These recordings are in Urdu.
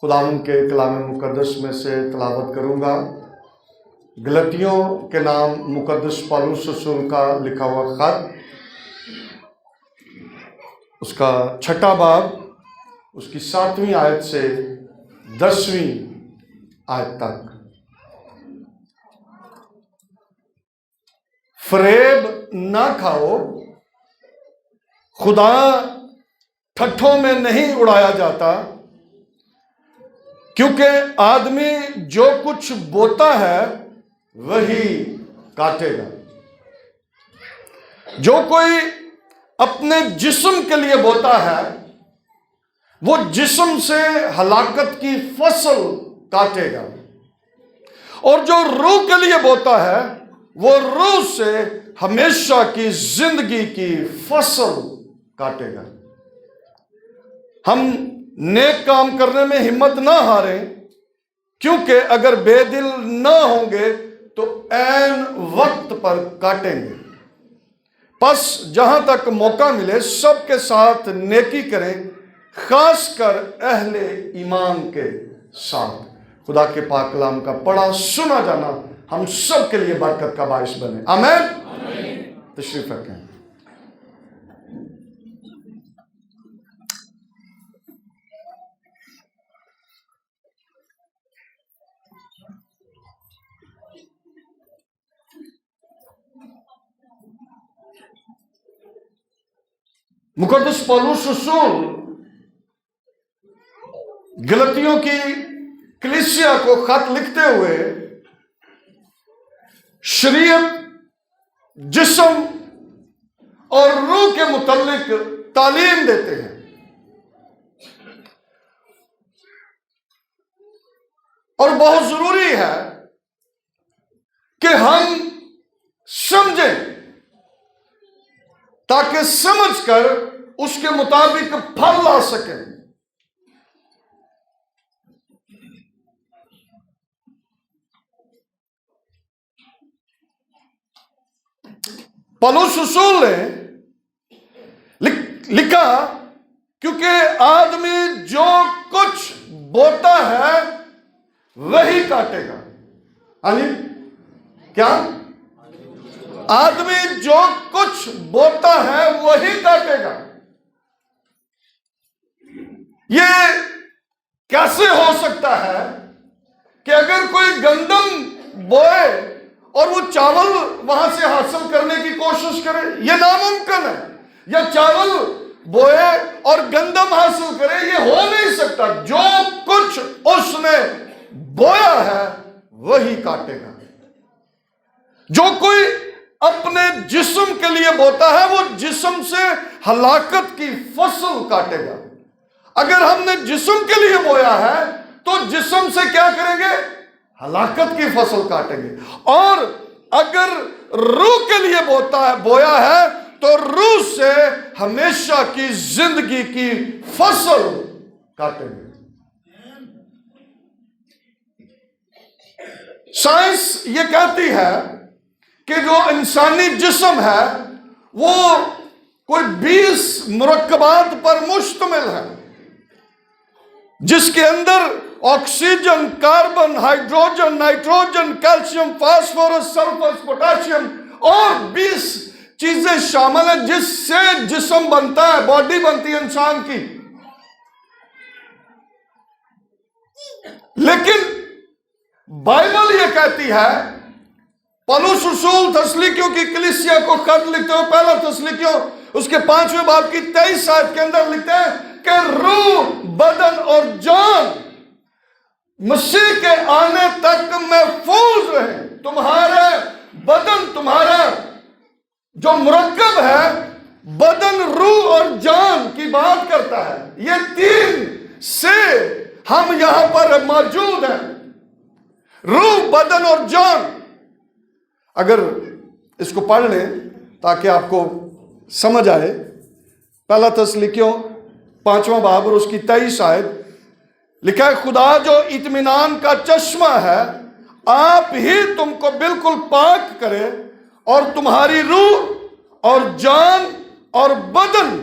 خداوند کے کلام مقدس میں سے تلاوت کروں گا۔ گلتیوں کے نام مقدس پالوس رسول کا لکھا ہوا خط، اس کا 6واں باب، اس کی 7ویں آیت سے 10ویں آیت تک۔ فریب نہ کھاؤ، خدا ٹھٹھوں میں نہیں اڑایا جاتا، کیونکہ آدمی جو کچھ بوتا ہے وہی کاٹے گا۔ جو کوئی اپنے جسم کے لیے بوتا ہے وہ جسم سے ہلاکت کی فصل کاٹے گا، اور جو روح کے لیے بوتا ہے وہ روح سے ہمیشہ کی زندگی کی فصل کاٹے گا۔ ہم نیک کام کرنے میں ہمت نہ ہاریں، کیونکہ اگر بے دل نہ ہوں گے تو عین وقت پر کاٹیں گے۔ پس جہاں تک موقع ملے سب کے ساتھ نیکی کریں، خاص کر اہل ایمان کے ساتھ۔ خدا کے پاک کلام کا پڑھا سنا جانا ہم سب کے لیے برکت کا باعث بنے۔ آمین۔ تشریف رکھیں۔ مقدس پالوس رسول گلتیوں کی کلیسیا کو خط لکھتے ہوئے شریعت، جسم اور روح کے متعلق تعلیم دیتے ہیں۔ اور بہت ضروری ہے کہ ہم سمجھیں تاکہ سمجھ کر اس کے مطابق پھل لا سکیں۔ پالوس رسول نے لکھا، کیونکہ آدمی جو کچھ بوتا ہے وہی کاٹے گا۔ یعنی کیا؟ آدمی جو کچھ بوتا ہے وہی کاٹے گا۔ یہ کیسے ہو سکتا ہے کہ اگر کوئی گندم بوئے اور وہ چاول وہاں سے حاصل کرنے کی کوشش کرے؟ یہ ناممکن ہے۔ یا چاول بوئے اور گندم حاصل کرے؟ یہ ہو نہیں سکتا۔ جو کچھ اس نے بویا ہے وہی کاٹے گا۔ جو کوئی اپنے جسم کے لیے بوتا ہے وہ جسم سے ہلاکت کی فصل کاٹے گا۔ اگر ہم نے جسم کے لیے بویا ہے تو جسم سے کیا کریں گے؟ ہلاکت کی فصل کاٹیں گے۔ اور اگر روح کے لیے بویا ہے تو روح سے ہمیشہ کی زندگی کی فصل کاٹیں گے۔ سائنس یہ کہتی ہے کہ جو انسانی جسم ہے وہ کوئی 20 مرکبات پر مشتمل ہے، جس کے اندر oxygen, carbon, hydrogen, nitrogen, calcium, phosphorus, sulphur, potassium اور 20 چیزیں شامل ہیں جس سے جسم بنتا ہے، باڈی بنتی ہے انسان کی۔ لیکن بائبل یہ کہتی ہے، پالوس رسول تسلیکیوں کی کلیسیا کو خط لکھتے ہو، پہلا تسلیکیوں اس کے 5ویں باب کی 23 آیت کے اندر لکھتے ہیں کہ روح، بدن اور جان مسیح کے آنے تک محفوظ رہیں۔ تمہارے بدن، تمہارا جو مرکب ہے، بدن، روح اور جان کی بات کرتا ہے۔ یہ 3 سے ہم یہاں پر موجود ہیں، روح، بدن اور جان۔ اگر اس کو پڑھ لیں تاکہ آپ کو سمجھ آئے، پہلا تسلیکیوں 5واں باب اور اس کی 23 آیت لکھا ہے، خدا جو اطمینان کا چشمہ ہے آپ ہی تم کو بالکل پاک کرے، اور تمہاری روح اور جان اور بدن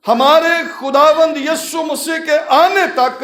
ہمارے خداوند یسوع مسیح کے آنے تک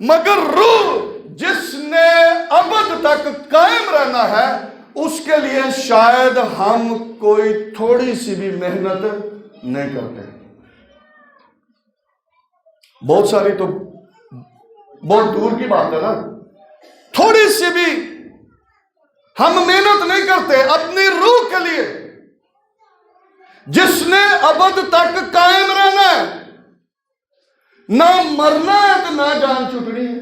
مگر روح جس نے ابد تک قائم رہنا ہے اس کے لیے شاید ہم کوئی تھوڑی سی بھی محنت نہیں کرتے. بہت ساری تو بہت دور کی بات ہے نا. تھوڑی سی بھی ہم محنت نہیں کرتے اپنی روح کے لیے جس نے ابد تک قائم رہنا ہے. نہ مرنا ہے تو نہ جان چھٹنی ہے.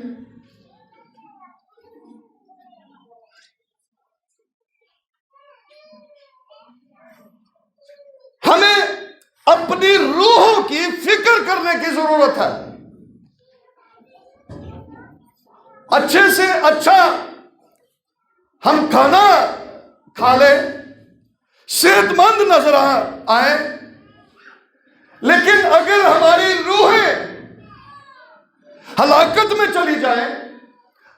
ہمیں اپنی روحوں کی فکر کرنے کی ضرورت ہے. اچھے سے اچھا ہم کھانا کھا لیں, صحت مند نظر آئیں, لیکن اگر ہماری روحیں ہلاکت میں چلی جائیں,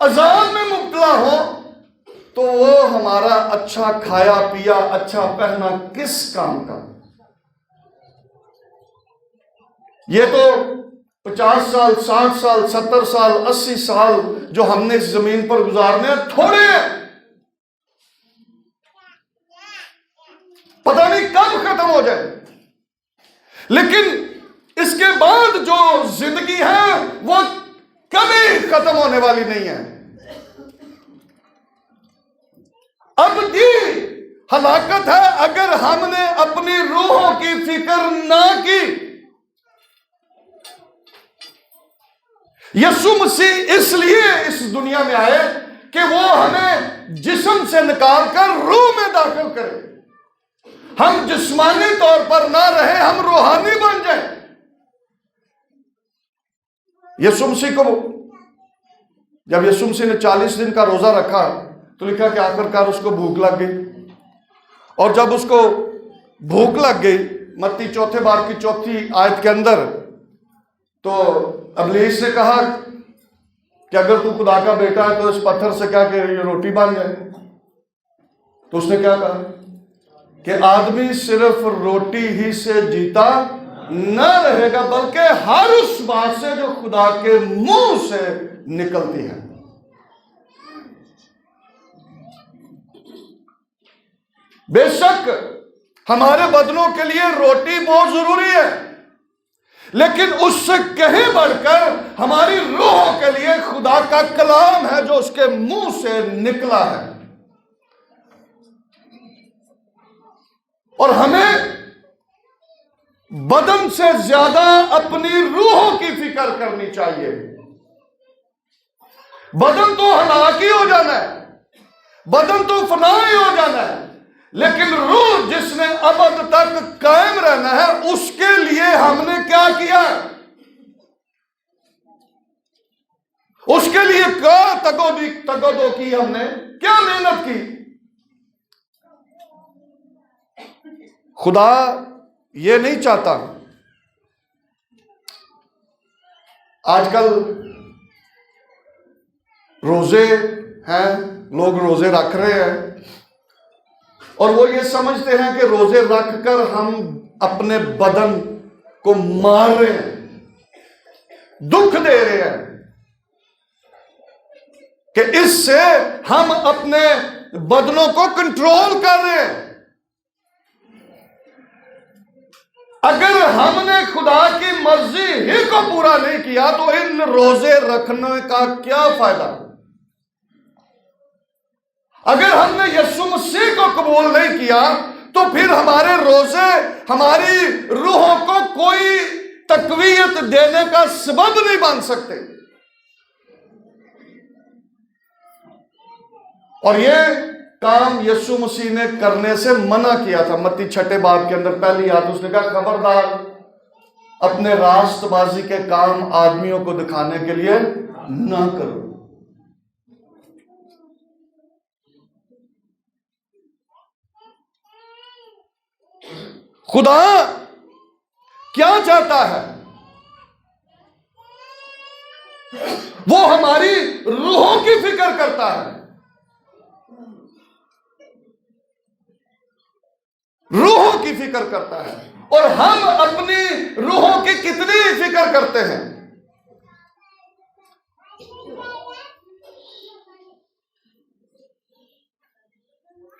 عذاب میں مبتلا ہو, تو وہ ہمارا اچھا کھایا پیا اچھا پہنا کس کام کا. یہ تو 50 سال 60 سال 70 سال 80 سال جو ہم نے اس زمین پر گزارنے ہیں تھوڑے ہیں, پتہ نہیں کب ختم ہو جائے. لیکن اس کے بعد جو زندگی ہے وہ کبھی ختم ہونے والی نہیں ہے. اب کی ہلاکت ہے اگر ہم نے اپنی روحوں کی فکر نہ کی. یسوع مسیح اس لیے اس دنیا میں آئے کہ وہ ہمیں جسم سے نکال کر روح میں داخل کرے. ہم جسمانی طور پر نہ رہے, ہم روحانی بن جائیں. یسوع مسیح کو جب یسوع مسیح نے 40 دن کا روزہ رکھا تو لکھا کہ آخرکار اس کو بھوک لگ گئی. اور جب اس کو بھوک لگ گئی متی 4 باب کی 4 آیت کے اندر, تو ابلیس نے کہا کہ اگر تو خدا کا بیٹا ہے تو اس پتھر سے کیا کہ یہ روٹی بن جائے. تو اس نے کیا کہا کہ آدمی صرف روٹی ہی سے جیتا نہ رہے گا بلکہ ہر اس بات سے جو خدا کے منہ سے نکلتی ہے. بے شک ہمارے بدنوں کے لیے روٹی بہت ضروری ہے, لیکن اس سے کہیں بڑھ کر ہماری روحوں کے لیے خدا کا کلام ہے جو اس کے منہ سے نکلا ہے. اور ہمیں بدن سے زیادہ اپنی روحوں کی فکر کرنی چاہیے. بدن تو ہلاک ہی ہو جانا ہے, بدن تو فنا ہی ہو جانا ہے, لیکن روح جس نے ابد تک قائم رہنا ہے اس کے لیے ہم نے کیا کیا, اس کے لیے کیا تگودو کی, ہم نے کیا محنت کی. خدا یہ نہیں چاہتا. آج کل روزے ہیں, لوگ روزے رکھ رہے ہیں اور وہ یہ سمجھتے ہیں کہ روزے رکھ کر ہم اپنے بدن کو مار رہے ہیں, دکھ دے رہے ہیں, کہ اس سے ہم اپنے بدنوں کو کنٹرول کر رہے ہیں. اگر ہم نے خدا کی مرضی ہی کو پورا نہیں کیا تو ان روزے رکھنے کا کیا فائدہ. اگر ہم نے یسوع مسیح کو قبول نہیں کیا تو پھر ہمارے روزے ہماری روحوں کو کوئی تقویت دینے کا سبب نہیں بن سکتے. اور یہ کام یسوع مسیح نے کرنے سے منع کیا تھا. متی 6 باب کے اندر پہلی آیت اس نے کہا خبردار اپنے راست بازی کے کام آدمیوں کو دکھانے کے لیے نہ کرو. خدا کیا چاہتا ہے؟ وہ ہماری روحوں کی فکر کرتا ہے. روحوں کی فکر کرتا ہے. اور ہم اپنی روحوں کی کتنی فکر کرتے ہیں؟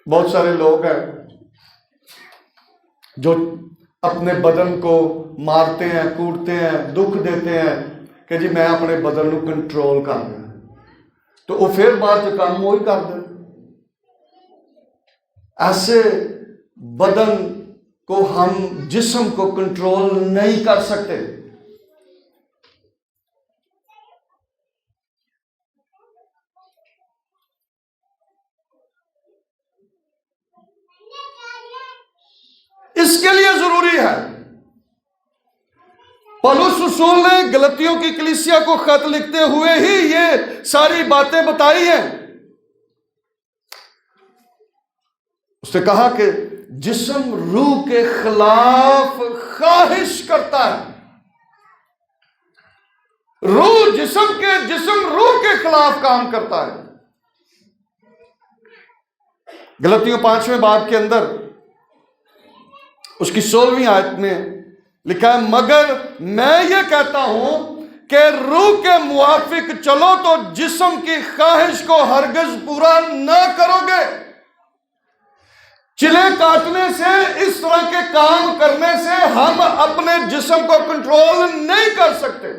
بہت سارے لوگ ہیں جو اپنے بدن کو مارتے ہیں، کوٹتے ہیں، دکھ دیتے ہیں کہ جی میں اپنے بدن کو کنٹرول کر دوں، تو وہ پھر بعد جو کام وہی کر دیں۔ ایسے بدن کو ہم جسم کو کنٹرول نہیں کر سکتے۔ اس کے لیے ضروری ہے، پولس رسول نے گلتیوں کی کلیسیا کو خط لکھتے ہوئے ہی یہ ساری باتیں بتائی ہیں۔ اس نے کہا کہ جسم روح کے خلاف خواہش کرتا ہے، جسم روح کے خلاف کام کرتا ہے۔ گلتیوں 5ویں باب کے اندر اس کی 16ویں آیت میں لکھا ہے، مگر میں یہ کہتا ہوں کہ روح کے موافق چلو تو جسم کی خواہش کو ہرگز پورا نہ کرو گے۔ چلے کاٹنے سے، اس طرح کے کام کرنے سے ہم اپنے جسم کو کنٹرول نہیں کر سکتے۔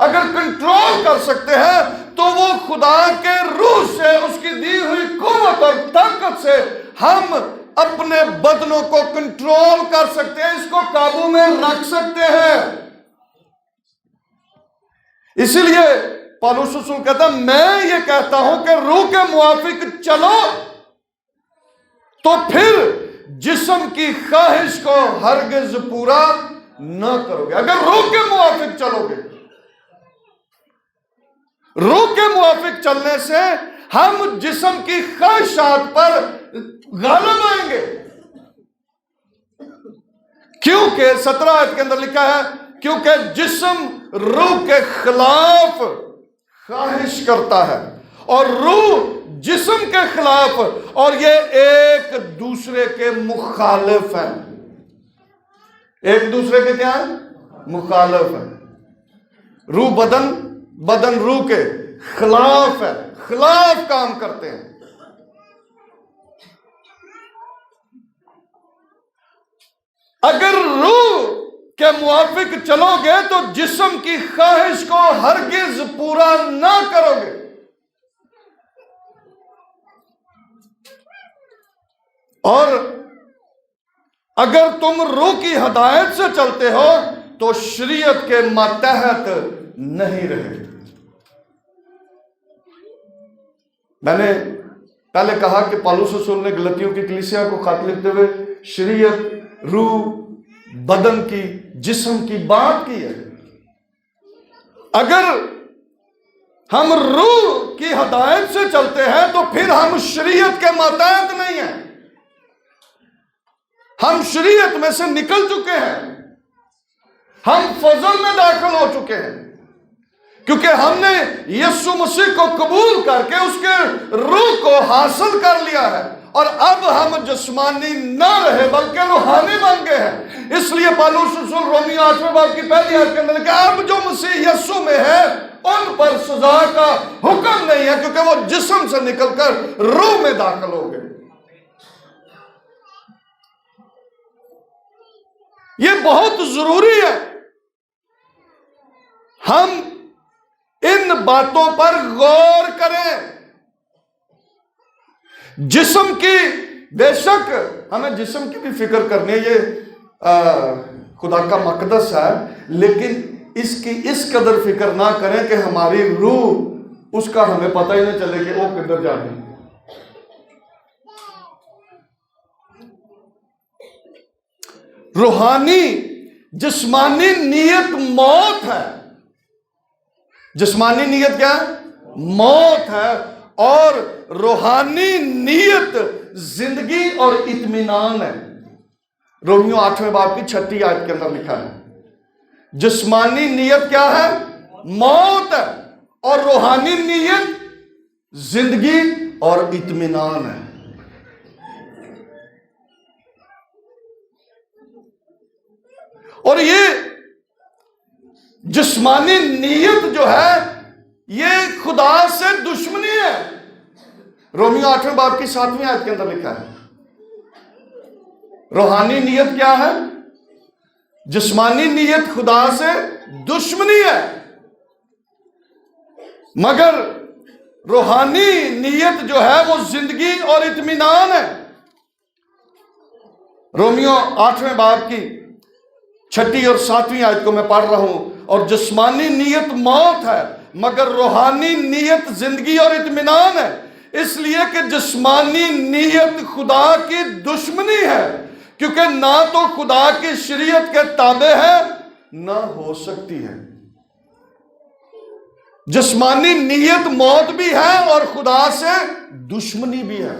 اگر کنٹرول کر سکتے ہیں تو وہ خدا کے روح سے، اس کی دی ہوئی قوت اور طاقت سے ہم اپنے بدنوں کو کنٹرول کر سکتے ہیں، اس کو قابو میں رکھ سکتے ہیں۔ اسی لیے پولس رسول کہتا ہے، میں یہ کہتا ہوں کہ روح کے موافق چلو تو پھر جسم کی خواہش کو ہرگز پورا نہ کرو گے۔ اگر روح کے موافق چلو گے، روح کے موافق چلنے سے ہم جسم کی خواہشات پر غالب آئیں گے، کیونکہ 17 آیت کے اندر لکھا ہے، کیونکہ جسم روح کے خلاف خواہش کرتا ہے اور روح جسم کے خلاف، اور یہ ایک دوسرے کے مخالف ہیں۔ ایک دوسرے کے کیا ہیں؟ مخالف ہیں۔ روح بدن روح کے خلاف ہے، خلاف کام کرتے ہیں۔ اگر روح کے موافق چلو گے تو جسم کی خواہش کو ہرگز پورا نہ کرو گے۔ اور اگر تم روح کی ہدایت سے چلتے ہو تو شریعت کے ماتحت نہیں رہے۔ میں نے پہلے کہا کہ پولس رسول نے گلتیوں کی کلیسیا کو خط لکھتے ہوئے شریعت، روح، بدن کی، جسم کی بات کی ہے۔ اگر ہم روح کی ہدایت سے چلتے ہیں تو پھر ہم شریعت کے ماتحت نہیں ہیں، ہم شریعت میں سے نکل چکے ہیں، ہم فضل میں داخل ہو چکے ہیں، کیونکہ ہم نے یسوع مسیح کو قبول کر کے اس کے روح کو حاصل کر لیا ہے، اور اب ہم جسمانی نہ رہے بلکہ روحانی بن گئے ہیں۔ اس لیے پولس رسول رومیو 8ویں باب کی پہلی آیت کے اندر کہ اب جو مسیح یسوع میں ہے ان پر سزا کا حکم نہیں ہے، کیونکہ وہ جسم سے نکل کر روح میں داخل ہو گئے۔ یہ بہت ضروری ہے ہم ان باتوں پر غور کریں۔ جسم کی، بے شک ہمیں جسم کی بھی فکر کرنی ہے، یہ خدا کا مقدس ہے، لیکن اس کی اس قدر فکر نہ کریں کہ ہماری روح، اس کا ہمیں پتہ ہی نہ چلے کہ وہ کدھر جا رہی ہے۔ روحانی جسمانی نیت موت ہے، جسمانی نیت کیا ہے؟ موت ہے، اور روحانی نیت زندگی اور اطمینان ہے۔ رومیو 8ویں باب کی 36 آیت کے اندر لکھا ہے، جسمانی نیت کیا ہے؟ موت ہے، اور روحانی نیت زندگی اور اطمینان ہے۔ اور یہ جسمانی نیت جو ہے یہ خدا سے دشمنی ہے۔ رومیو 8 باب کی 7ویں آیت کے اندر لکھا ہے روحانی نیت کیا ہے؟ جسمانی نیت خدا سے دشمنی ہے، مگر روحانی نیت جو ہے وہ زندگی اور اطمینان ہے۔ رومیو 8 باب کی 6 اور 7ویں آیت کو میں پڑھ رہا ہوں، اور جسمانی نیت موت ہے مگر روحانی نیت زندگی اور اطمینان ہے، اس لیے کہ جسمانی نیت خدا کی دشمنی ہے، کیونکہ نہ تو خدا کی شریعت کے تابع ہے نہ ہو سکتی ہے۔ جسمانی نیت موت بھی ہے اور خدا سے دشمنی بھی ہے۔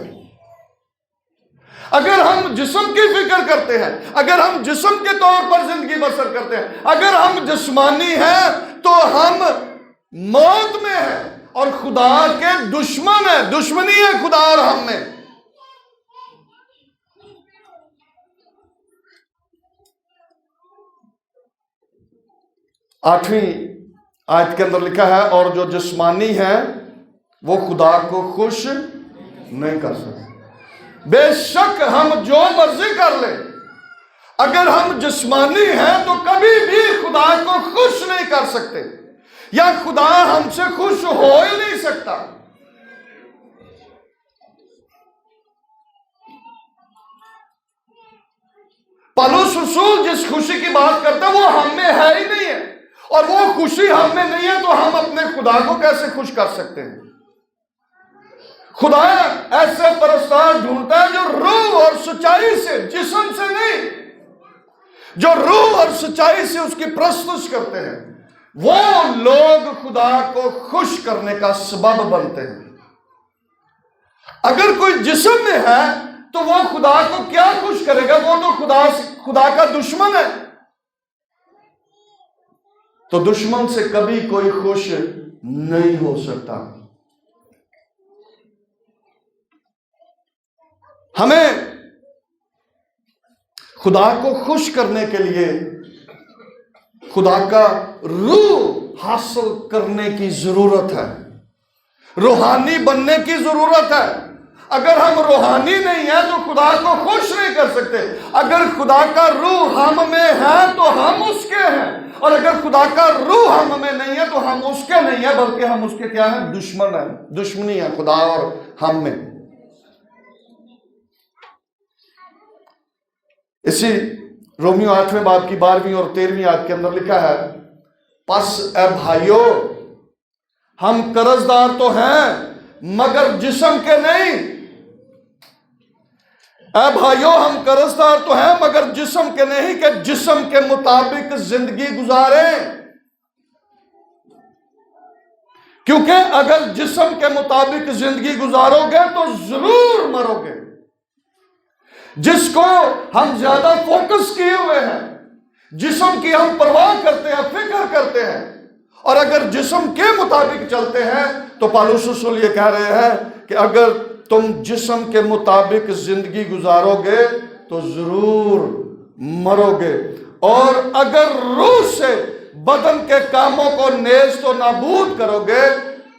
اگر ہم جسم کی فکر کرتے ہیں، اگر ہم جسم کے طور پر زندگی بسر کرتے ہیں، اگر ہم جسمانی ہیں تو ہم موت میں ہیں اور خدا کے دشمن ہیں، دشمنی ہے خدا اور ہم میں۔ آٹھویں آیت کے اندر لکھا ہے اور جو جسمانی ہے وہ خدا کو خوش نہیں کر سکتے۔ بے شک ہم جو مرضی کر لیں، اگر ہم جسمانی ہیں تو کبھی بھی خدا کو خوش نہیں کر سکتے، یا خدا ہم سے خوش ہو ہی نہیں سکتا۔ پالوس رسول جس خوشی کی بات کرتا ہے وہ ہم میں ہے ہی نہیں ہے، اور وہ خوشی ہم میں نہیں ہے تو ہم اپنے خدا کو کیسے خوش کر سکتے ہیں؟ خدا ایسے پرستار ڈھونڈتا ہے جو روح اور سچائی سے، جسم سے نہیں، جو روح اور سچائی سے اس کی پرستش کرتے ہیں، وہ لوگ خدا کو خوش کرنے کا سبب بنتے ہیں۔ اگر کوئی جسم میں ہے تو وہ خدا کو کیا خوش کرے گا؟ وہ تو خدا کا دشمن ہے، تو دشمن سے کبھی کوئی خوش نہیں ہو سکتا۔ ہمیں خدا کو خوش کرنے کے لیے خدا کا روح حاصل کرنے کی ضرورت ہے، روحانی بننے کی ضرورت ہے۔ اگر ہم روحانی نہیں ہیں تو خدا کو خوش نہیں کر سکتے۔ اگر خدا کا روح ہم میں ہے تو ہم اس کے ہیں، اور اگر خدا کا روح ہم میں نہیں ہے تو ہم اس کے نہیں ہیں، بلکہ ہم اس کے کیا ہیں؟ دشمن ہیں، دشمنی ہے خدا اور ہم میں۔ اسی رومیو 8 باب کی 12ویں اور 13ویں آیت کے اندر لکھا ہے پس اے بھائیو ہم قرضدار تو ہیں مگر جسم کے نہیں۔ اے بھائیو ہم قرضدار تو ہیں مگر جسم کے نہیں، کہ جسم کے مطابق زندگی گزاریں، کیونکہ اگر جسم کے مطابق زندگی گزارو گے تو ضرور مرو گے۔ جس کو ہم زیادہ فوکس کیے ہوئے ہیں، جسم کی ہم پرواہ کرتے ہیں، فکر کرتے ہیں، اور اگر جسم کے مطابق چلتے ہیں تو پالوس رسول یہ کہہ رہے ہیں کہ اگر تم جسم کے مطابق زندگی گزارو گے تو ضرور مرو گے، اور اگر روح سے بدن کے کاموں کو نیست و نابود کرو گے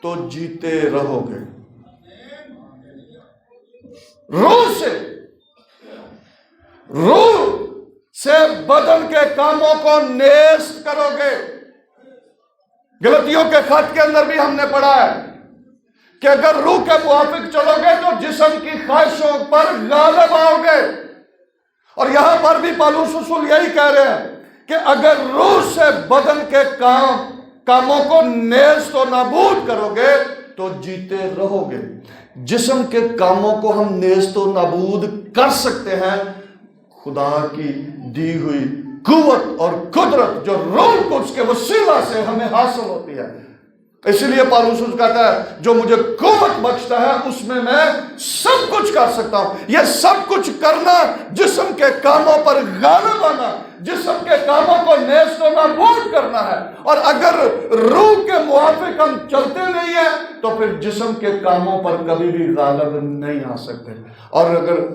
تو جیتے رہو گے۔ روح سے بدن کے کاموں کو نیست کرو گے۔ غلطیوں کے خط کے اندر بھی ہم نے پڑھا ہے کہ اگر روح کے موافق چلو گے تو جسم کی خواہشوں پر غالب آؤ گے، اور یہاں پر بھی پالوس رسول یہی کہہ رہے ہیں کہ اگر روح سے بدن کے کاموں کو نیست و نابود کرو گے تو جیتے رہو گے۔ جسم کے کاموں کو ہم نیست و نابود کر سکتے ہیں خدا کی دی ہوئی قوت اور قدرت جو روح القدس کے وسیلہ سے ہمیں حاصل ہوتی ہے۔ اسی لیے پالوس کہتا ہے جو مجھے قوت بخشتا ہے اس میں میں سب کچھ کر سکتا ہوں۔ یہ سب کچھ کرنا جسم کے کاموں پر غالب آنا، جسم کے کاموں کو نیست و نابود کرنا ہے، اور اگر روح کے موافق ہم چلتے نہیں ہیں تو پھر جسم کے کاموں پر کبھی بھی غالب نہیں آ سکتے، اور اگر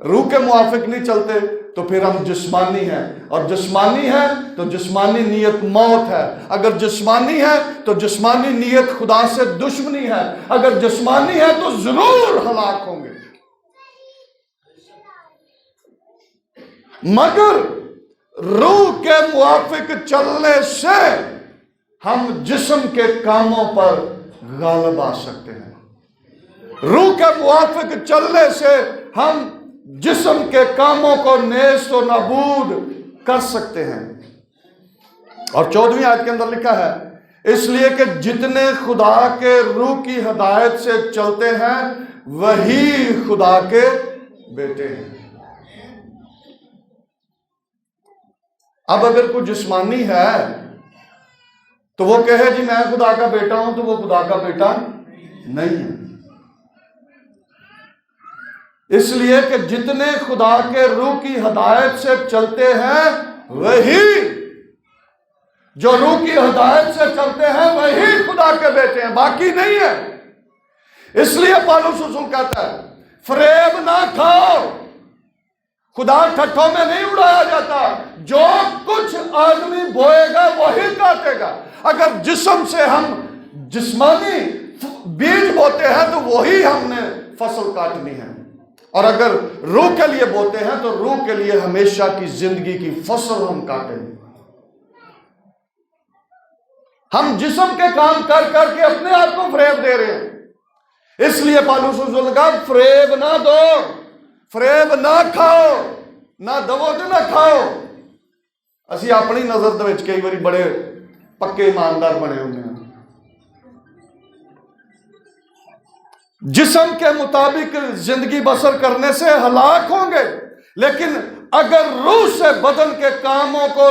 روح کے موافق نہیں چلتے تو پھر ہم جسمانی ہیں، اور جسمانی ہے تو جسمانی نیت موت ہے، اگر جسمانی ہے تو جسمانی نیت خدا سے دشمنی ہے، اگر جسمانی ہے تو ضرور ہلاک ہوں گے۔ مگر روح کے موافق چلنے سے ہم جسم کے کاموں پر غالب آ سکتے ہیں۔ روح کے موافق چلنے سے ہم جسم کے کاموں کو نیست و نابود کر سکتے ہیں۔ اور 14ویں آیت کے اندر لکھا ہے، اس لیے کہ جتنے خدا کے روح کی ہدایت سے چلتے ہیں وہی خدا کے بیٹے ہیں۔ اب اگر کوئی جسمانی ہے تو وہ کہے جی میں خدا کا بیٹا ہوں، تو وہ خدا کا بیٹا نہیں ہے۔ اس لیے کہ جتنے خدا کے روح کی ہدایت سے چلتے ہیں وہی، جو روح کی ہدایت سے چلتے ہیں وہی خدا کے بیٹے ہیں، باقی نہیں ہے۔ اس لیے پالوس رسول کہتا ہے فریب نہ کھاؤ، خدا ٹھٹھوں میں نہیں اڑایا جاتا، جو کچھ آدمی بوئے گا وہی کاٹے گا۔ اگر جسم سے ہم جسمانی بیج بوتے ہیں تو وہی ہم نے فصل کاٹنی ہے، اور اگر روح کے لیے بوتے ہیں تو روح کے لیے ہمیشہ کی زندگی کی فصل ہم کاٹیں گے۔ ہم جسم کے کام کر کر کے اپنے آپ کو فریب دے رہے ہیں۔ اس لیے پالوس رسول نے کہا فریب نہ دو، فریب نہ کھاؤ، نہ دو تے نہ کھاؤ۔ اسی اپنی نظر دے وچ کئی باری بڑے پکے ایماندار بنے ہوئے ہیں، جسم کے مطابق زندگی بسر کرنے سے ہلاک ہوں گے، لیکن اگر روح سے بدن کے کاموں کو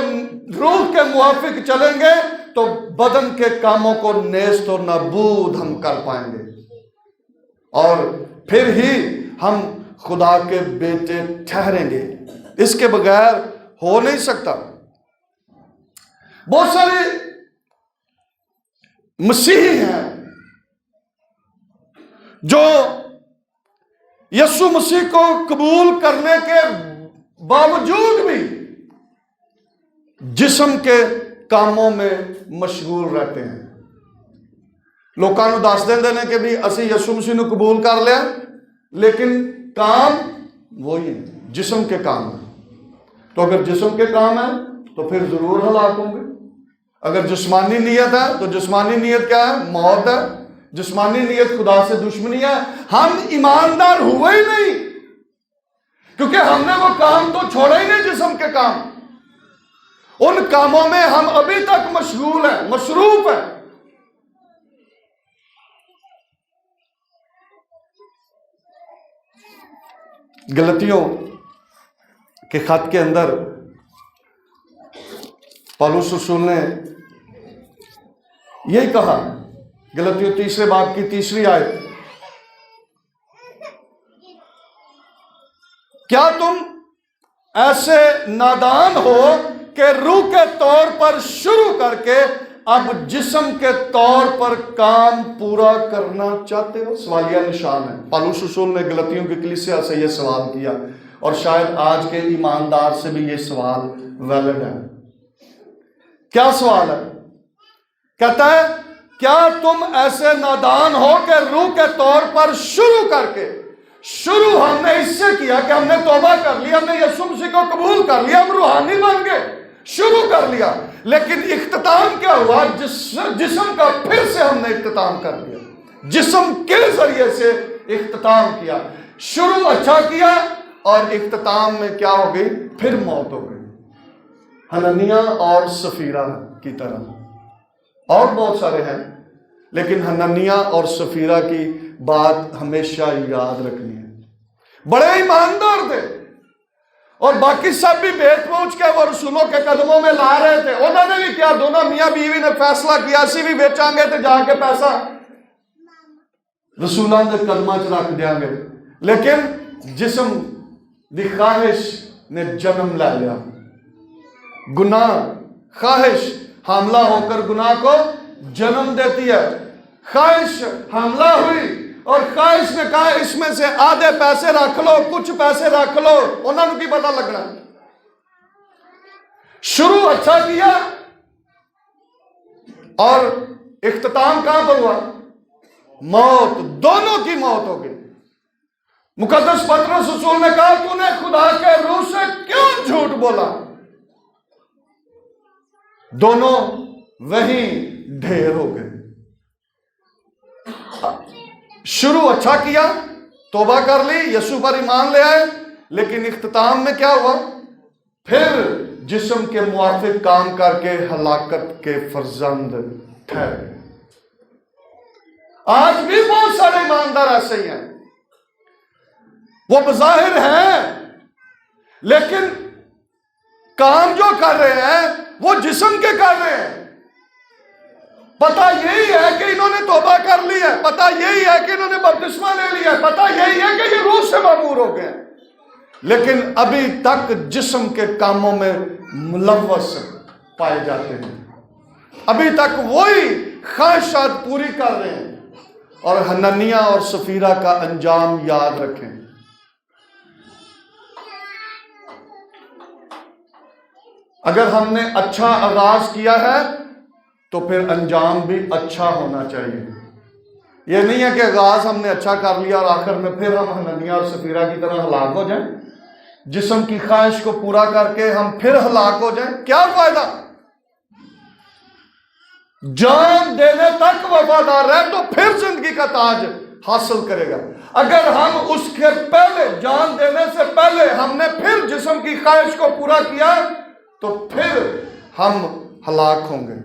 روح کے موافق چلیں گے تو بدن کے کاموں کو نیست و نابود ہم کر پائیں گے، اور پھر ہی ہم خدا کے بیٹے ٹھہریں گے۔ اس کے بغیر ہو نہیں سکتا۔ بہت سارے مسیحی ہیں جو یسوع مسیح کو قبول کرنے کے باوجود بھی جسم کے کاموں میں مشغول رہتے ہیں۔ لوکاں نوں دس دیندے نے کہ بھی اسی یسوع مسیح نو قبول کر لیا، لیکن کام وہی نہیں، جسم کے کام ہیں۔ تو اگر جسم کے کام ہیں تو پھر ضرور ہلاک ہوں گے۔ اگر جسمانی نیت ہے تو جسمانی نیت کیا ہے؟ موت ہے۔ جسمانی نیت خدا سے دشمنی ہے۔ ہم ایماندار ہوئے ہی نہیں، کیونکہ ہم نے وہ کام تو چھوڑے ہی نہیں، جسم کے کام۔ ان کاموں میں ہم ابھی تک مشغول ہیں، مصروف ہیں۔ گلتیوں کے خط کے اندر پالوس رسول نے یہی کہا، گلتیوں 3 باب کی 3 آیت، کیا تم ایسے نادان ہو کہ روح کے طور پر شروع کر کے اب جسم کے طور پر کام پورا کرنا چاہتے ہو؟ سوالیہ نشان ہے۔ پالوس رسول نے گلتیوں کی کلیسیا سے یہ سوال کیا، اور شاید آج کے ایماندار سے بھی یہ سوال ویلڈ ہے۔ کیا سوال ہے؟ کہتا ہے کیا تم ایسے نادان ہو کہ روح کے طور پر شروع کر کے، شروع ہم نے اس سے کیا کہ ہم نے توبہ کر لی، ہم نے یسوع مسیح کو قبول کر لیا، ہم روحانی بن گئے، شروع کر لیا، لیکن اختتام کیا ہوا؟ جسم کا پھر سے ہم نے اختتام کر لیا، جسم کے ذریعے سے اختتام کیا۔ شروع اچھا کیا اور اختتام میں کیا ہو گئی؟ پھر موت ہو گئی، حنانیہ اور سفیرہ کی طرح۔ اور بہت سارے ہیں، لیکن حنانیہ اور سفیرہ کی بات ہمیشہ یاد رکھنی ہے۔ بڑے ایماندار تھے، اور باقی سب بھی بیت پہنچ کے وہ رسولوں کے قدموں میں لا رہے تھے۔ انہوں نے بھی کیا، دونوں میاں بیوی نے فیصلہ کیا اسی بھی بیچاں گے تو جا کے پیسہ رسولوں کے قدموں چ رکھ دیا گے، لیکن جسم دی خواہش نے جنم لے لیا۔ گناہ، خواہش حاملہ ہو کر گناہ کو جنم دیتی ہے۔ خواہش حاملہ ہوئی اور خواہش نے کہا اس میں سے آدھے پیسے رکھ لو، کچھ پیسے رکھ لو، انہوں نے کی پتہ لگنا، شروع اچھا کیا اور اختتام کہاں پر ہوا؟ موت، دونوں کی موت ہو گئی۔ مقدس پطرس رسول نے کہا تو نے خدا کے روح سے کیوں جھوٹ بولا؟ دونوں وہیں ڈھیر ہو گئے۔ شروع اچھا کیا، توبہ کر لی، یسوع پر ایمان لے آئے، لیکن اختتام میں کیا ہوا؟ پھر جسم کے موافق کام کر کے ہلاکت کے فرزند ٹھہرے۔ آج بھی بہت سارے ایماندار ایسے ہی ہیں، وہ بظاہر ہیں لیکن کام جو کر رہے ہیں وہ جسم کے کر رہے ہیں۔ پتہ یہی ہے کہ انہوں نے توبہ کر لی ہے، پتہ یہی ہے کہ انہوں نے بپتسمہ لے لیا ہے، پتہ یہی ہے کہ یہ روح سے معمور ہو گئے، لیکن ابھی تک جسم کے کاموں میں ملوث پائے جاتے ہیں، ابھی تک وہی خواہشات پوری کر رہے ہیں۔ اور حنانیہ اور سفیرہ کا انجام یاد رکھیں۔ اگر ہم نے اچھا آغاز کیا ہے تو پھر انجام بھی اچھا ہونا چاہیے۔ یہ نہیں ہے کہ آغاز ہم نے اچھا کر لیا اور آخر میں پھر ہم حنانیہ اور سفیرہ کی طرح ہلاک ہو جائیں، جسم کی خواہش کو پورا کر کے ہم پھر ہلاک ہو جائیں، کیا فائدہ؟ جان دینے تک وفادار رہے تو پھر زندگی کا تاج حاصل کرے گا۔ اگر ہم اس کے پہلے، جان دینے سے پہلے ہم نے پھر جسم کی خواہش کو پورا کیا تو پھر ہم ہلاک ہوں گے،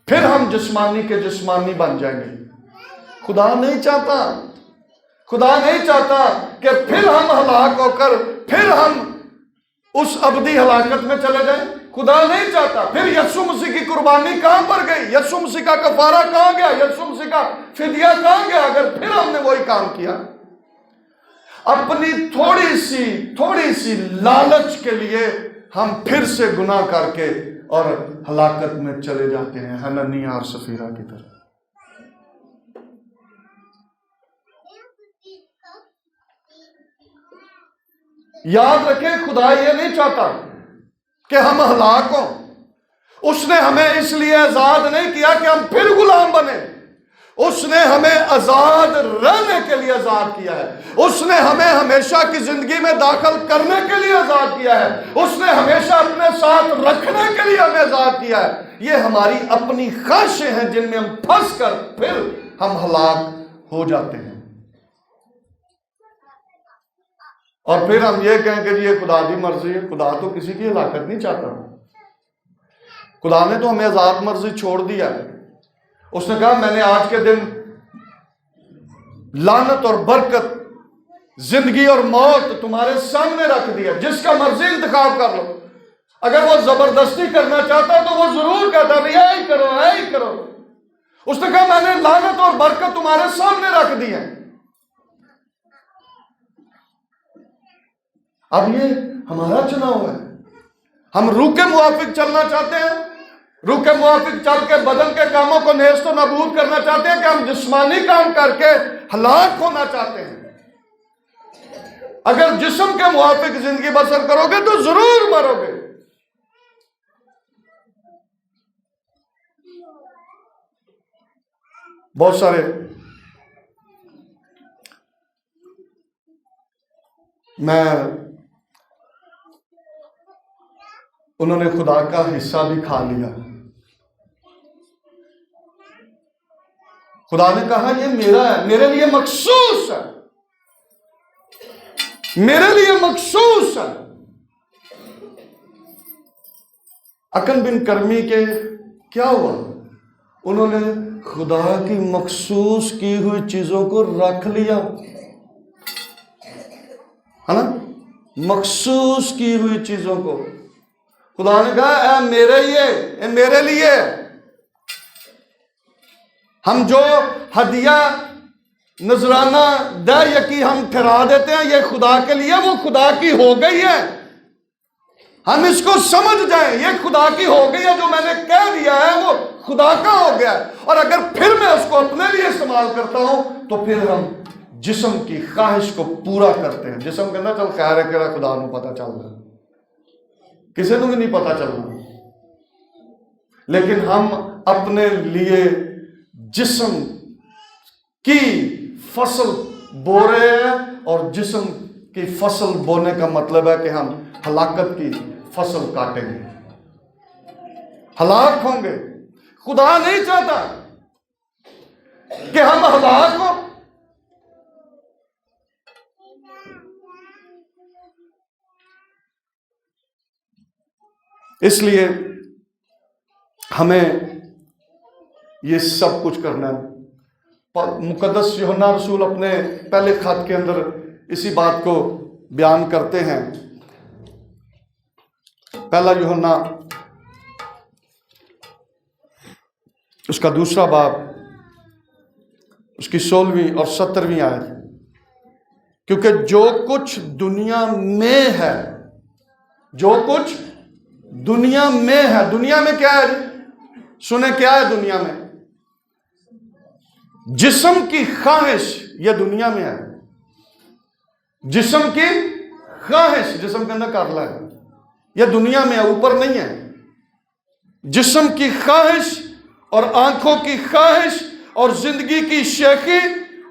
پھر ہم جسمانی کے جسمانی بن جائیں گے۔ خدا نہیں چاہتا، خدا نہیں چاہتا کہ پھر ہم ہلاک ہو کر پھر ہم اس ابدی ہلاکت میں چلے جائیں۔ خدا نہیں چاہتا۔ پھر یسوع مسیح کی قربانی کہاں پر گئی؟ یسوع مسیح کا کفارہ کہاں گیا؟ یسوع مسیح کا فدیہ کہاں گیا اگر پھر ہم نے وہی کام کیا؟ اپنی تھوڑی سی لالچ کے لیے ہم پھر سے گناہ کر کے اور ہلاکت میں چلے جاتے ہیں، حنانیہ اور سفیرہ کی طرح۔ یاد رکھیں، خدا یہ نہیں چاہتا کہ ہم ہلاک ہوں۔ اس نے ہمیں اس لیے آزاد نہیں کیا کہ ہم پھر غلام بنے، اس نے ہمیں آزاد رہنے کے لیے آزاد کیا ہے، اس نے ہمیں ہمیشہ کی زندگی میں داخل کرنے کے لیے آزاد کیا ہے، اس نے ہمیشہ اپنے ساتھ رکھنے کے لیے ہمیں آزاد کیا ہے۔ یہ ہماری اپنی خواہشیں ہیں جن میں ہم پھنس کر پھر ہم ہلاک ہو جاتے ہیں، اور پھر ہم یہ کہیں کہ یہ خدا کی مرضی ہے۔ خدا تو کسی کی ہلاکت نہیں چاہتا، خدا نے تو ہمیں آزاد مرضی چھوڑ دیا ہے۔ اس نے کہا میں نے آج کے دن لعنت اور برکت، زندگی اور موت تمہارے سامنے رکھ دیا، جس کا مرضی انتخاب کر لو۔ اگر وہ زبردستی کرنا چاہتا تو وہ ضرور کہتا بھی ایہی کرو ایہی کرو۔ اس نے کہا میں نے لعنت اور برکت تمہارے سامنے رکھ دی ہے۔ اب یہ ہمارا چناؤ ہے، ہم روح کے موافق چلنا چاہتے ہیں، روح کے موافق چل کے بدن کے کاموں کو نیست و نابود کرنا چاہتے ہیں، کہ ہم جسمانی کام کر کے ہلاک ہونا چاہتے ہیں۔ اگر جسم کے موافق زندگی بسر کرو گے تو ضرور مرو گے۔ بہت سارے انہوں نے خدا کا حصہ بھی کھا لیا۔ خدا نے کہا یہ میرا ہے، میرے لیے مخصوص ہے، میرے لیے مخصوص ہے۔ اکن بن کرمی کے کیا ہوا؟ انہوں نے خدا کی مخصوص کی ہوئی چیزوں کو رکھ لیا، ہے نا، مخصوص کی ہوئی چیزوں کو۔ خدا نے کہا اے میرے اے میرے لیے۔ ہم جو ہدیہ نذرانہ دے یکی ہم ٹھہرا دیتے ہیں یہ خدا کے لیے، وہ خدا کی ہو گئی ہے۔ ہم اس کو سمجھ جائیں، یہ خدا کی ہو گئی ہے، جو میں نے کہہ دیا ہے وہ خدا کا ہو گیا ہے۔ اور اگر پھر میں اس کو اپنے لیے استعمال کرتا ہوں تو پھر ہم جسم کی خواہش کو پورا کرتے ہیں۔ جسم کہنا چل خیر ہے کہ خدا نو پتہ چل رہا، کسی کو بھی نہیں پتہ چلنا، لیکن ہم اپنے لیے جسم کی فصل بو رہے ہیں، اور جسم کی فصل بونے کا مطلب ہے کہ ہم ہلاکت کی فصل کاٹیں گے، ہلاک ہوں گے۔ خدا نہیں چاہتا کہ ہم ہلاک ہوں۔ اس لیے ہمیں یہ سب کچھ کرنا ہے۔ مقدس یوحنا رسول اپنے پہلے خط کے اندر اسی بات کو بیان کرتے ہیں۔ پہلا یوحنا اس کا 2 باب، اس کی 16ویں اور 17ویں آیت، کیونکہ جو کچھ دنیا میں ہے، جو کچھ دنیا میں ہے، دنیا میں کیا ہے؟ سنیں کیا ہے دنیا میں؟ جسم کی خواہش، یہ دنیا میں ہے۔ جسم کی خواہش، جسم کے اندر کارلا ہے، یہ دنیا میں ہے، اوپر نہیں ہے۔ جسم کی خواہش اور آنکھوں کی خواہش اور زندگی کی شیخی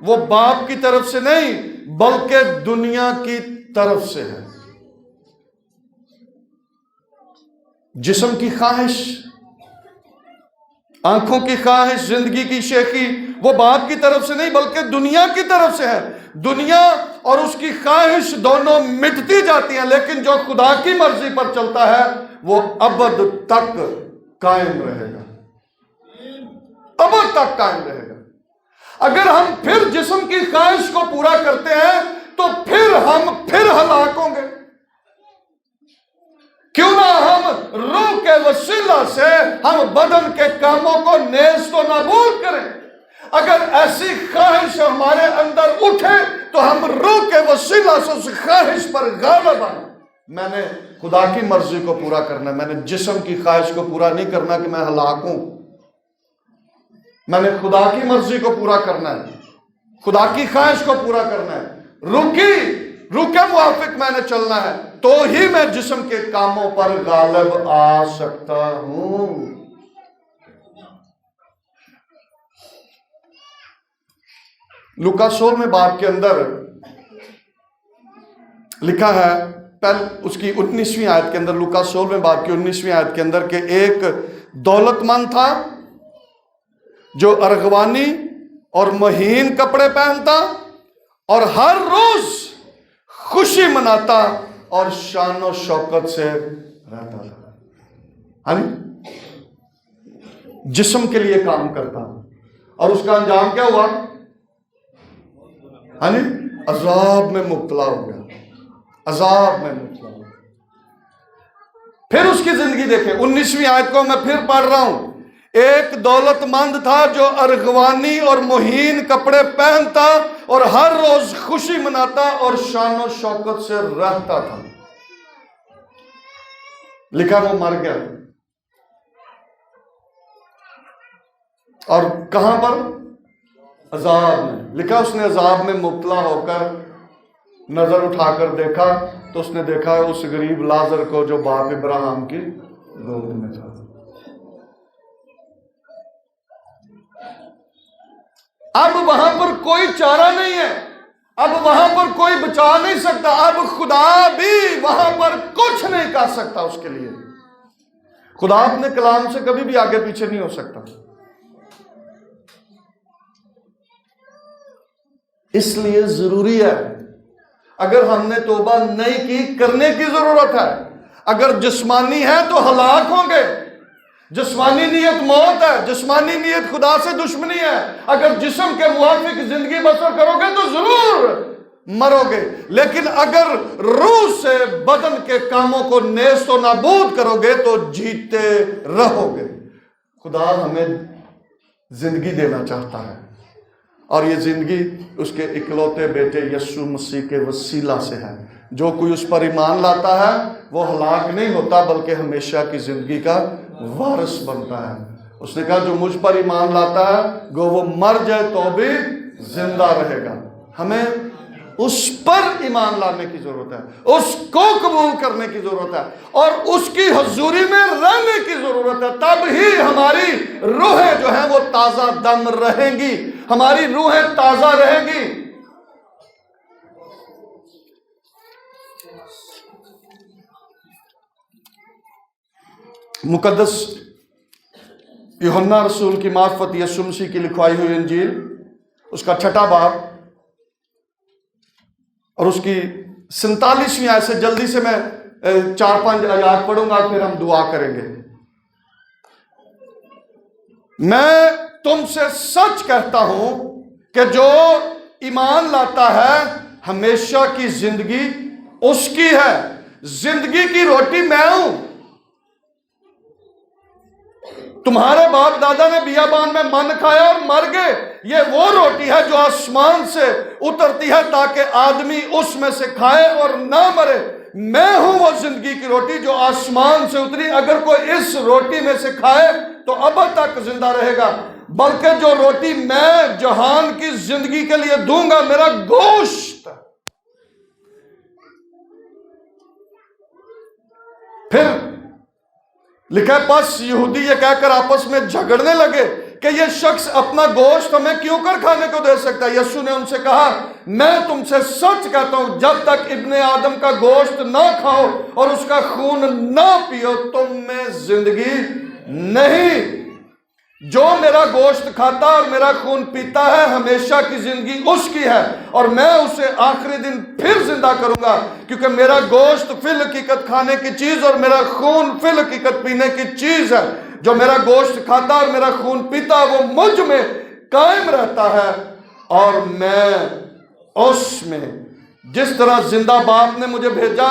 وہ باپ کی طرف سے نہیں بلکہ دنیا کی طرف سے ہے۔ جسم کی خواہش، آنکھوں کی خواہش، زندگی کی شیخی وہ باپ کی طرف سے نہیں بلکہ دنیا کی طرف سے ہے۔ دنیا اور اس کی خواہش دونوں مٹتی جاتی ہیں، لیکن جو خدا کی مرضی پر چلتا ہے وہ ابد تک قائم رہے گا، ابد تک قائم رہے گا۔ اگر ہم پھر جسم کی خواہش کو پورا کرتے ہیں تو پھر ہم پھر ہلاک ہوں گے۔ کیوں نہ ہم روح کے وسیلہ سے ہم بدن کے کاموں کو نیست و نابود کریں۔ اگر ایسی خواہش ہمارے اندر اٹھے تو ہم روح کے وسیلہ سے اس خواہش پر غالب آئیں۔ میں نے خدا کی مرضی کو پورا کرنا ہے، میں نے جسم کی خواہش کو پورا نہیں کرنا کہ میں ہلاک ہوں۔ میں نے خدا کی مرضی کو پورا کرنا ہے، خدا کی خواہش کو پورا کرنا ہے، روح کے موافق میں نے چلنا ہے، تو ہی میں جسم کے کاموں پر غالب آ سکتا ہوں۔ لوکا 16 باب کے اندر لکھا ہے، اس کی 19ویں آیت کے اندر، لوکا 16 باب کی 19ویں آیت کے اندر، کہ ایک دولت مند تھا جو ارغوانی اور مہین کپڑے پہنتا اور ہر روز خوشی مناتا اور شان و شوکت سے رہتا تھا۔ جسم کے لیے کام کرتا، اور اس کا انجام کیا ہوا؟ عذاب میں مبتلا ہو گیا، عذاب میں مبتلا ہو گیا۔ پھر اس کی زندگی دیکھیں، 19ویں آیت کو میں پھر پڑھ رہا ہوں۔ ایک دولت مند تھا جو ارغوانی اور مہین کپڑے پہنتا اور ہر روز خوشی مناتا اور شان و شوکت سے رہتا تھا۔ لکھا وہ مر گیا، اور کہاں پر؟ عذاب میں۔ لکھا اس نے عذاب میں مبتلا ہو کر نظر اٹھا کر دیکھا تو اس نے دیکھا اس غریب لازر کو جو باپ ابراہیم کی گود میں تھا۔ اب وہاں پر کوئی چارہ نہیں ہے، اب وہاں پر کوئی بچا نہیں سکتا، اب خدا بھی وہاں پر کچھ نہیں کر سکتا اس کے لیے۔ خدا اپنے کلام سے کبھی بھی آگے پیچھے نہیں ہو سکتا۔ اس لیے ضروری ہے، اگر ہم نے توبہ نہیں کی، کرنے کی ضرورت ہے۔ اگر جسمانی ہے تو ہلاک ہوں گے، جسمانی نیت موت ہے، جسمانی نیت خدا سے دشمنی ہے۔ اگر جسم کے موافق زندگی بسر کرو گے تو ضرور مرو گے، لیکن اگر روح سے بدن کے کاموں کو نیست و نابود کرو گے تو جیتے رہو گے۔ خدا ہمیں زندگی دینا چاہتا ہے، اور یہ زندگی اس کے اکلوتے بیٹے یسوع مسیح کے وسیلہ سے ہے۔ جو کوئی اس پر ایمان لاتا ہے وہ ہلاک نہیں ہوتا بلکہ ہمیشہ کی زندگی کا وارث بنتا ہے۔ اس نے کہا جو مجھ پر ایمان لاتا ہے گو وہ مر جائے تو بھی زندہ رہے گا۔ ہمیں اس پر ایمان لانے کی ضرورت ہے، اس کو قبول کرنے کی ضرورت ہے اور اس کی حضوری میں رہنے کی ضرورت ہے، تب ہی ہماری روحیں جو ہیں وہ تازہ دم رہیں گی، ہماری روحیں تازہ رہیں گی۔ مقدس یوحنا رسول کی معرفت یسوع مسیح کی لکھوائی ہوئی انجیل، اس کا 6واں باب اور اس کی 47ویں آیت سے جلدی سے میں 4-5 آیات پڑھوں گا، پھر ہم دعا کریں گے۔ میں تم سے سچ کہتا ہوں کہ جو ایمان لاتا ہے ہمیشہ کی زندگی اس کی ہے، زندگی کی روٹی میں ہوں۔ تمہارے باپ دادا نے بیابان میں من کھایا اور مر گئے، یہ وہ روٹی ہے جو آسمان سے اترتی ہے تاکہ آدمی اس میں سے کھائے اور نہ مرے۔ میں ہوں وہ زندگی کی روٹی جو آسمان سے اتری، اگر کوئی اس روٹی میں سے کھائے تو ابد تک زندہ رہے گا، بلکہ جو روٹی میں جہان کی زندگی کے لیے دوں گا میرا گوشت۔ پھر لکھا ہے پس یہودی یہ کہہ کر آپس میں جھگڑنے لگے کہ یہ شخص اپنا گوشت ہمیں کیوں کر کھانے کو دے سکتا ہے؟ یسوع نے ان سے کہا میں تم سے سچ کہتا ہوں جب تک ابن آدم کا گوشت نہ کھاؤ اور اس کا خون نہ پیو تم میں زندگی نہیں۔ جو میرا گوشت کھاتا اور میرا خون پیتا ہے ہمیشہ کی زندگی اس کی ہے اور میں اسے آخری دن پھر زندہ کروں گا، کیونکہ میرا گوشت فی الحقیقت کھانے کی چیز اور میرا خون فی الحقیقت پینے کی چیز ہے۔ جو میرا گوشت کھاتا اور میرا خون پیتا وہ مجھ میں قائم رہتا ہے اور میں اس میں، جس طرح زندہ باپ نے مجھے بھیجا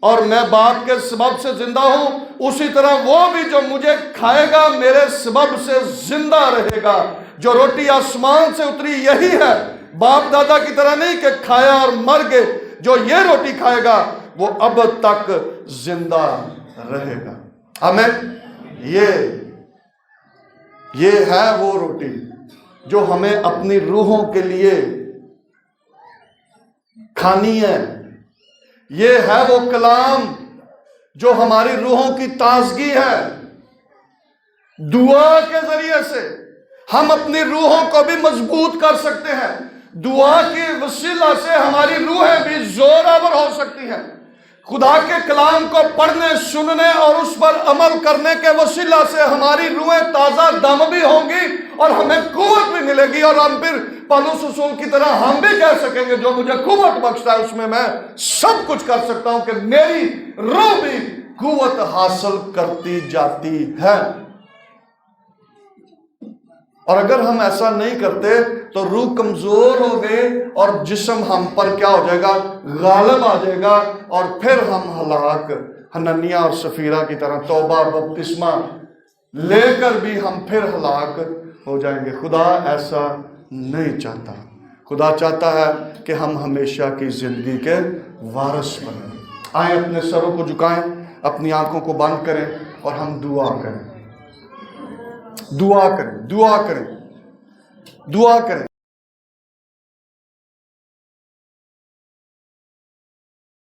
اور میں باپ کے سبب سے زندہ ہوں، اسی طرح وہ بھی جو مجھے کھائے گا میرے سبب سے زندہ رہے گا۔ جو روٹی آسمان سے اتری یہی ہے، باپ دادا کی طرح نہیں کہ کھایا اور مر گئے، جو یہ روٹی کھائے گا وہ ابد تک زندہ رہے گا۔ آمین۔ یہ ہے وہ روٹی جو ہمیں اپنی روحوں کے لیے کھانی ہے، یہ ہے وہ کلام جو ہماری روحوں کی تازگی ہے۔ دعا کے ذریعے سے ہم اپنی روحوں کو بھی مضبوط کر سکتے ہیں، دعا کی وسیلہ سے ہماری روحیں بھی زور آور ہو سکتی ہیں۔ خدا کے کلام کو پڑھنے، سننے اور اس پر عمل کرنے کے وسیلہ سے ہماری روحیں تازہ دم بھی ہوں گی اور ہمیں قوت بھی ملے گی، اور ہم پھر پولس رسول کی طرح ہم بھی کہہ سکیں گے جو مجھے قوت بخشتا ہے اس میں میں سب کچھ کر سکتا ہوں، کہ میری روح بھی قوت حاصل کرتی جاتی ہے۔ اور اگر ہم ایسا نہیں کرتے تو روح کمزور ہو گئے اور جسم ہم پر کیا ہو جائے گا؟ غالب آ جائے گا، اور پھر ہم ہلاک حنانیہ اور سفیرہ کی طرح توبہ اور بپتسمہ لے کر بھی ہم پھر ہلاک ہو جائیں گے۔ خدا ایسا نہیں چاہتا، خدا چاہتا ہے کہ ہم ہمیشہ کی زندگی کے وارث بنیں۔ آئیں اپنے سروں کو جھکائیں، اپنی آنکھوں کو بند کریں اور ہم دعا کریں، دعا کریں، دعا کریں، دعا کریں۔